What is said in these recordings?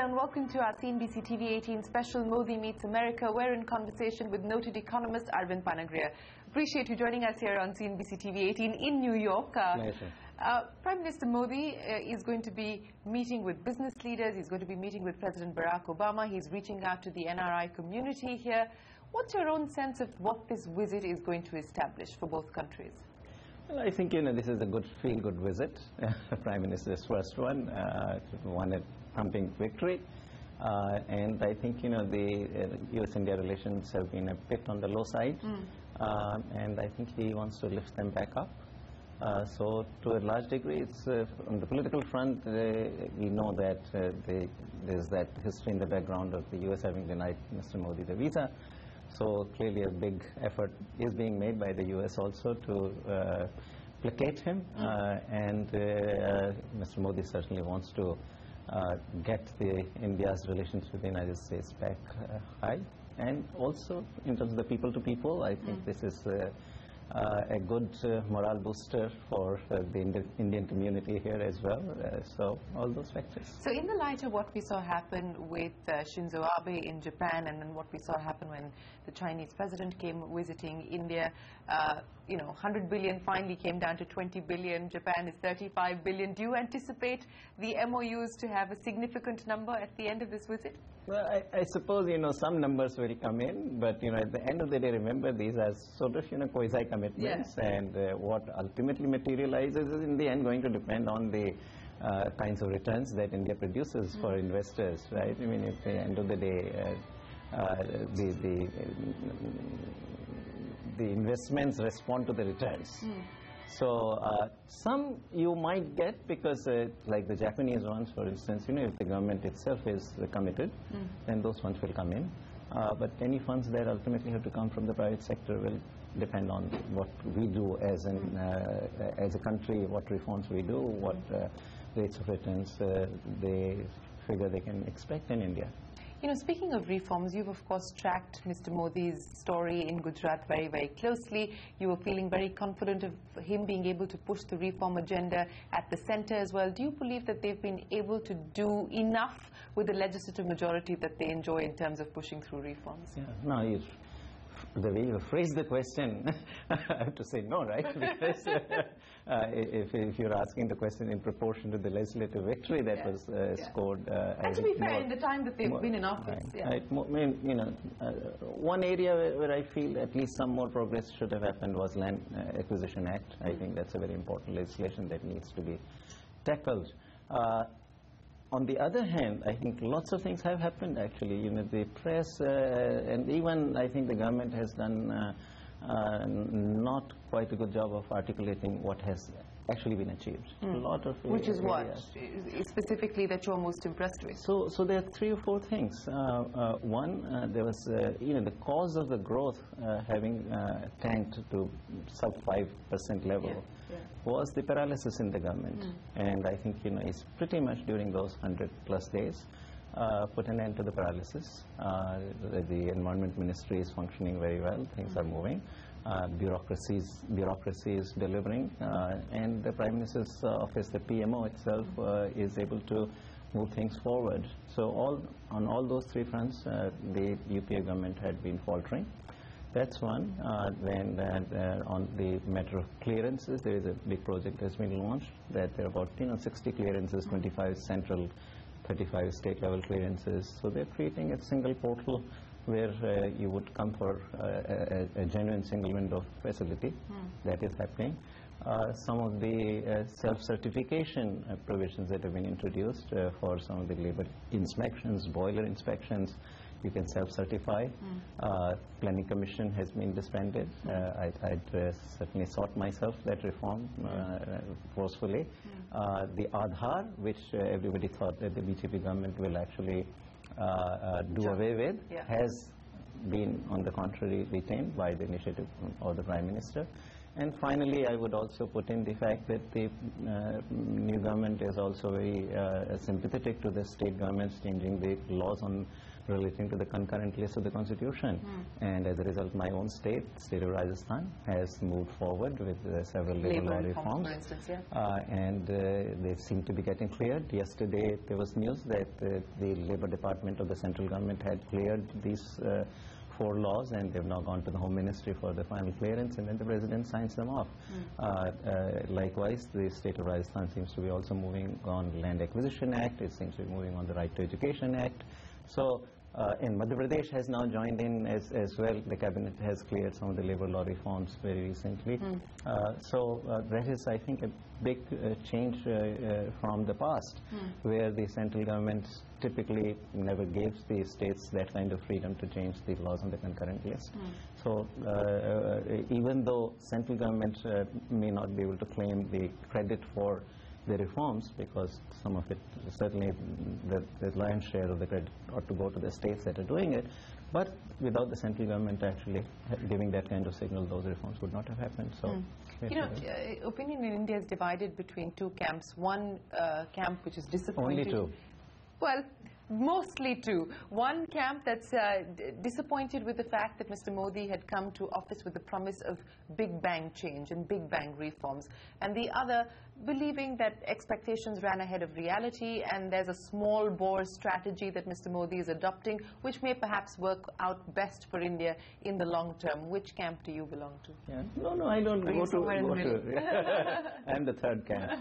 and welcome to our CNBC TV 18 special Modi Meets America. We're in conversation with noted economist Arvind Panagriya. Appreciate you joining us here on CNBC TV 18 in New York. Prime Minister Modi is going to be meeting with business leaders. He's going to be meeting with President Barack Obama. He's reaching out to the NRI community here. What's your own sense of what this visit is going to establish for both countries? Well, I think, this is a good feel-good visit. Prime Minister's first one, won a thumping victory. And I think, the US-India relations have been a bit on the low side. And I think he wants to lift them back up. So to a large degree, it's on the political front, we know that there's that history in the background of the US having denied Mr. Modi the visa. So clearly a big effort is being made by the US also to placate him. And Mr. Modi certainly wants to get India's relations with the United States back high. And also in terms of the people-to-people, I think this is a good morale booster for the Indian community here as well. So all those factors. So in the light of what we saw happen with Shinzo Abe in Japan, and then what we saw happen when the Chinese president came visiting India, 100 billion finally came down to 20 billion. Japan is 35 billion. Do you anticipate the MOUs to have a significant number at the end of this visit? Well, I suppose, some numbers will come in, but, at the end of the day, remember, these are sort of, quasi-commitments, and what ultimately materializes is in the end going to depend on the kinds of returns that India produces for investors, right? I mean, at the end of the day, the investments respond to the returns. So some you might get because like the Japanese ones, for instance, if the government itself is committed, then those funds will come in. But any funds that ultimately have to come from the private sector will depend on what we do as a country, what reforms we do, what rates of returns they figure they can expect in India. Speaking of reforms, you've of course tracked Mr. Modi's story in Gujarat very, very closely. You were feeling very confident of him being able to push the reform agenda at the center as well. Do you believe that they've been able to do enough with the legislative majority that they enjoy in terms of pushing through reforms? Yeah, no, the way you phrase the question, I have to say no, right? Because if you're asking the question in proportion to the legislative victory that was scored, and to be fair, in the time that they've been in office, one area where I feel at least some more progress should have happened was Land Acquisition Act. I think that's a very important legislation that needs to be tackled. On the other hand, I think lots of things have happened actually. The press and even I think the government has done not quite a good job of articulating what has actually been achieved. A lot of which is what specifically that you're most impressed with? So there are 3 or 4 things. One, there was the cause of the growth having tanked to sub 5% level was the paralysis in the government, and I think it's pretty much during those 100+ days put an end to the paralysis. The Environment Ministry is functioning very well. Things are moving. Bureaucracy is delivering, and the Prime Minister's office, the PMO itself, is able to move things forward. So on all those 3 fronts, the UPA government had been faltering. That's one. Then on the matter of clearances, there is a big project that's been launched. That there are about 60 clearances, 25 central, 35 state level clearances. So they're creating a single portal where you would come for a genuine single window facility. That is happening. Some of the self-certification provisions that have been introduced for some of the labor inspections, boiler inspections, you can self-certify. Planning Commission has been disbanded. I'd certainly sought myself that reform forcefully. The Aadhaar, which everybody thought that the BJP government will actually do away with, has been, on the contrary, retained by the initiative of the Prime Minister. And finally, I would also put in the fact that the new government is also very sympathetic to the state governments changing the laws on relating to the concurrent list of the Constitution. And as a result, my own state of Rajasthan, has moved forward with several labor law reforms. For instance, and they seem to be getting cleared. Yesterday, there was news that the Labour Department of the central government had cleared these 4 laws, and they've now gone to the Home Ministry for the final clearance, and then the President signs them off. Likewise, the state of Rajasthan seems to be also moving on Land Acquisition Act. It seems to be moving on the Right to Education Act. So, and Madhya Pradesh has now joined in as well. The cabinet has cleared some of the labor law reforms very recently. That is, I think, a big change from the past, where the central government typically never gives the states that kind of freedom to change the laws on the concurrent list. So even though central government may not be able to claim the credit for the reforms, because some of it, certainly the lion's share of the credit ought to go to the states that are doing it, but without the central government actually giving that kind of signal, those reforms would not have happened. So, you know, opinion in India is divided between 2 camps. One camp which is disappointed. Only 2. Well, mostly 2. One camp that's disappointed with the fact that Mr. Modi had come to office with the promise of big bang change and big bang reforms, and the other believing that expectations ran ahead of reality, and there's a small bore strategy that Mr. Modi is adopting, which may perhaps work out best for India in the long term. Which camp do you belong to? Yeah. No, I don't go to. I'm the 3rd camp.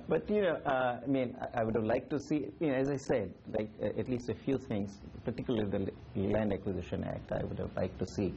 But you know, I mean, I would have liked to see, you know, as I said, like at least a few things, particularly the Land Acquisition Act. I would have liked to see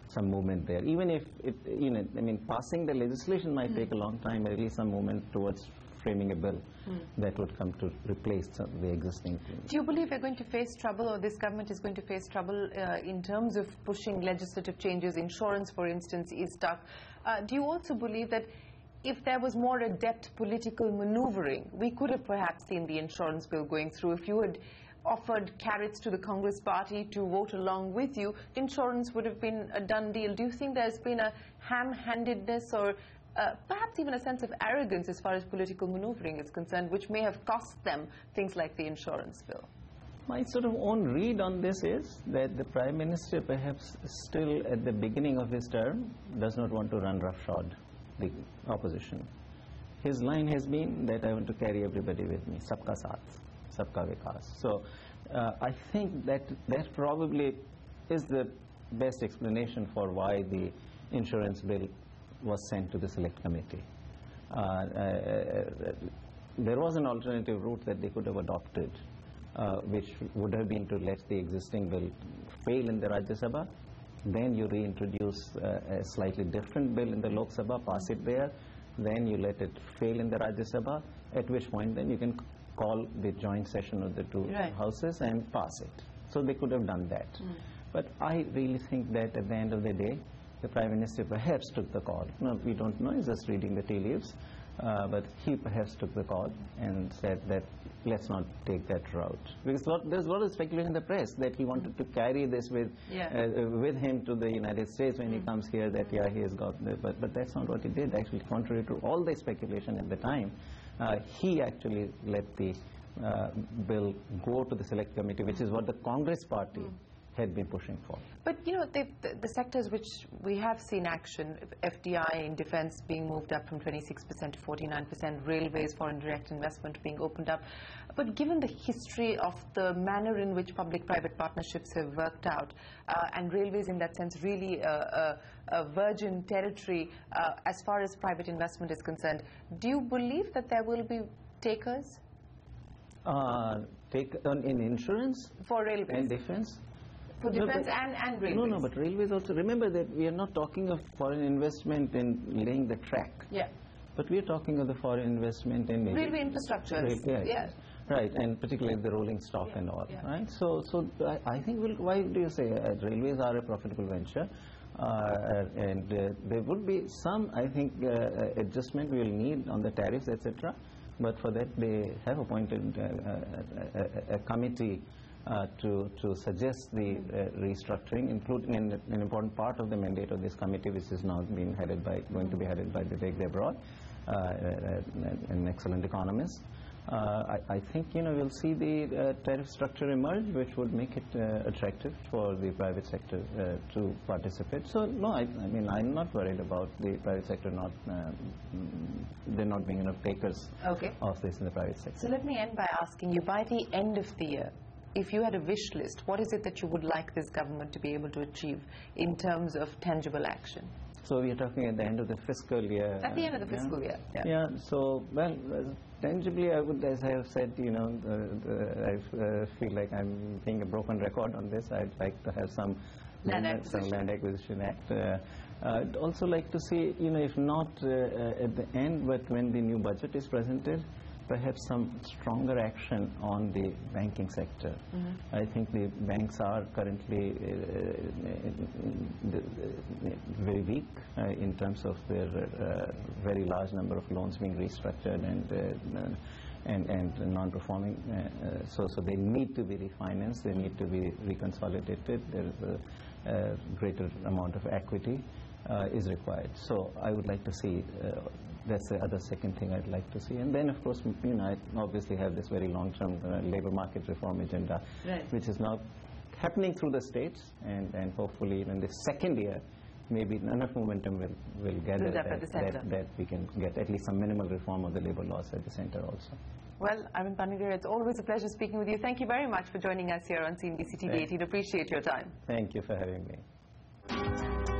some movement there, even if it, you know, I mean, passing the legislation might take a long time. At least some movement towards framing a bill that would come to replace the existing things. Do you believe we're going to face trouble, or this government is going to face trouble in terms of pushing legislative changes? Insurance, for instance, is stuck. Do you also believe that if there was more adept political maneuvering, we could have perhaps seen the insurance bill going through? If you had offered carrots to the Congress party to vote along with you, insurance would have been a done deal. Do you think there's been a ham-handedness or perhaps even a sense of arrogance as far as political maneuvering is concerned, which may have cost them things like the insurance bill? My sort of own read on this is that the Prime Minister, perhaps still at the beginning of his term, does not want to run roughshod the opposition. His line has been that I want to carry everybody with me, sabka saath, sabka vikas. So I think that probably is the best explanation for why the insurance bill was sent to the Select Committee. There was an alternative route that they could have adopted, which would have been to let the existing bill fail in the Rajya Sabha. Then you reintroduce a slightly different bill in the Lok Sabha, pass it there. Then you let it fail in the Rajya Sabha, at which point then you can call the joint session of the 2 houses and pass it. So they could have done that. But I really think that at the end of the day, the Prime Minister perhaps took the call. No, we don't know, he's just reading the tea leaves. But he perhaps took the call and said that let's not take that route. Because there's a lot of speculation in the press that he wanted to carry this with him to the United States when he comes here, that he has got this. But that's not what he did. Actually, contrary to all the speculation at the time, he actually let the bill go to the Select Committee, which is what the Congress party had been pushing for. But you know, the sectors which we have seen action, FDI in defense being moved up from 26% to 49%, railways, foreign direct investment being opened up. But given the history of the manner in which public-private partnerships have worked out, and railways in that sense really a virgin territory as far as private investment is concerned, do you believe that there will be takers? In insurance? For railways. And defense? For defense and railways. No, but railways also. Remember that we are not talking of foreign investment in laying the track. Yeah. But we are talking of the foreign investment in railway infrastructure. Right, and particularly the rolling stock and all. Right. So I think why do you say railways are a profitable venture? And there would be some, I think, adjustment we will need on the tariffs, etc. But for that, they have appointed a committee to suggest the restructuring, including an important part of the mandate of this committee, which is now going to be headed by Vivek Debrod, an excellent economist. I think we'll see the tariff structure emerge, which would make it attractive for the private sector to participate. So no, I mean I'm not worried about the private sector not there not being enough takers of this in the private sector. So let me end by asking you, by the end of the year, if you had a wish list, what is it that you would like this government to be able to achieve in terms of tangible action? So we are talking at the end of the fiscal year. At the end of the fiscal year. Yeah. So well, tangibly, I would, as I have said, I feel like I'm being a broken record on this. I'd like to have some Land Acquisition Act. I'd also like to see, if not at the end, but when the new budget is presented, perhaps some stronger action on the banking sector. I think the banks are currently very weak in terms of their very large number of loans being restructured and non-performing. So they need to be refinanced, they need to be reconsolidated. There's a greater amount of equity is required. So I would like to see that's the other second thing I'd like to see. And then, of course, I obviously have this very long-term labor market reform agenda, which is now happening through the states, and hopefully in the second year, maybe enough momentum will gather that we can get at least some minimal reform of the labor laws at the center also. Well, Arvind Panagriya, it's always a pleasure speaking with you. Thank you very much for joining us here on CNBC TV 18. Appreciate your time. Thank you for having me.